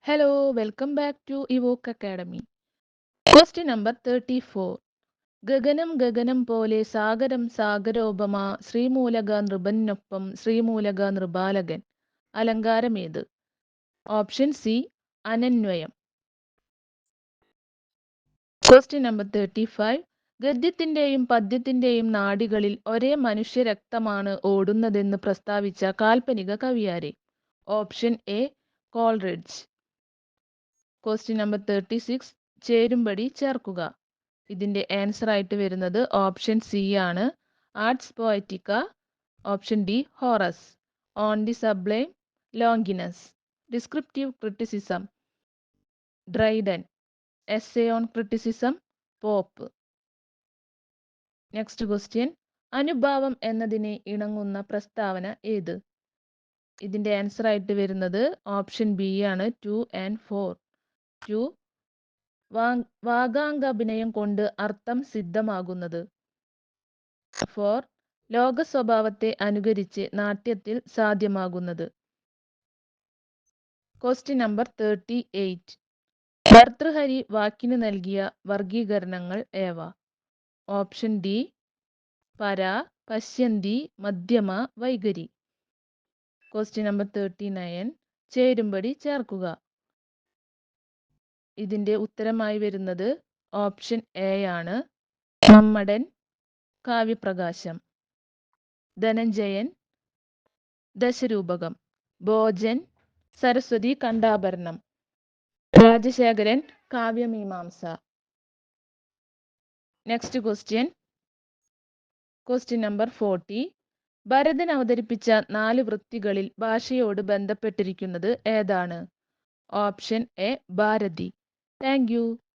Hello, welcome back to Evoke Academy. Question number 34. ഗഗനം ഗഗനം പോലെ സാഗരം സാഗരോപമ ശ്രീമൂലക നൃപനൊപ്പം ശ്രീമൂലക നൃപാലകൻ. അലങ്കാരമേത്? ഓപ്ഷൻ സി അനന്വയം. Question number 35. ഗദ്യത്തിന്റെയും പദ്യത്തിന്റെയും നാഡികളിൽ ഒരേ മനുഷ്യരക്തമാണ് ഓടുന്നതെന്ന് പ്രസ്താവിച്ച കാൽപ്പനിക കവിയാരെ? Option A Coleridge. Question number 36. ചേരുംപടി ചേർക്കുക. ഇതിന്റെ ആൻസർ ആയിട്ട് വരുന്നത് ഓപ്ഷൻ സി ആണ്, Ars Poetica. Option D Horace. On the Sublime Longinus. Descriptive criticism Dryden. Essay on Criticism Pope. Next question. അനുഭാവം എന്നതിനെ ഇണങ്ങുന്ന പ്രസ്താവന ഏത്? ഇതിന്റെ ആൻസർ ആയിട്ട് വരുന്നത് ഓപ്ഷൻ ബി ആണ്, 2 and 4. 2. വാഗാംഗാഭിനയം കൊണ്ട് അർത്ഥം സിദ്ധമാകുന്നത്. 4. ലോക സ്വഭാവത്തെ അനുകരിച്ച് നാട്യത്തിൽ സാധ്യമാകുന്നത്. Question number 38. ഭർതൃഹരി വാക്കിന് നൽകിയ വർഗീകരണങ്ങൾ ഏവ? ഓപ്ഷൻ ഡി പര, പശ്യന്തി, മധ്യമ, വൈഖരി. Question number 39. ചേരുംപടി ചേർക്കുക. ഇതിന്റെ ഉത്തരമായി വരുന്നത് ഓപ്ഷൻ എ ആണ്, Mammatan, Kavyaprakasham. Dhananjayan, Dasharupakam. Bhojan, Saraswati Kanthabharanam. Rajasekharan, Kavyamimamsa. Next question. Question number 40. Bharathan അവതരിപ്പിച്ച 4 വൃത്തികളിൽ ഭാഷയോട് ബന്ധപ്പെട്ടിരിക്കുന്നത് ഏതാണ്? ഓപ്ഷൻ എ ഭാരതി. Thank U.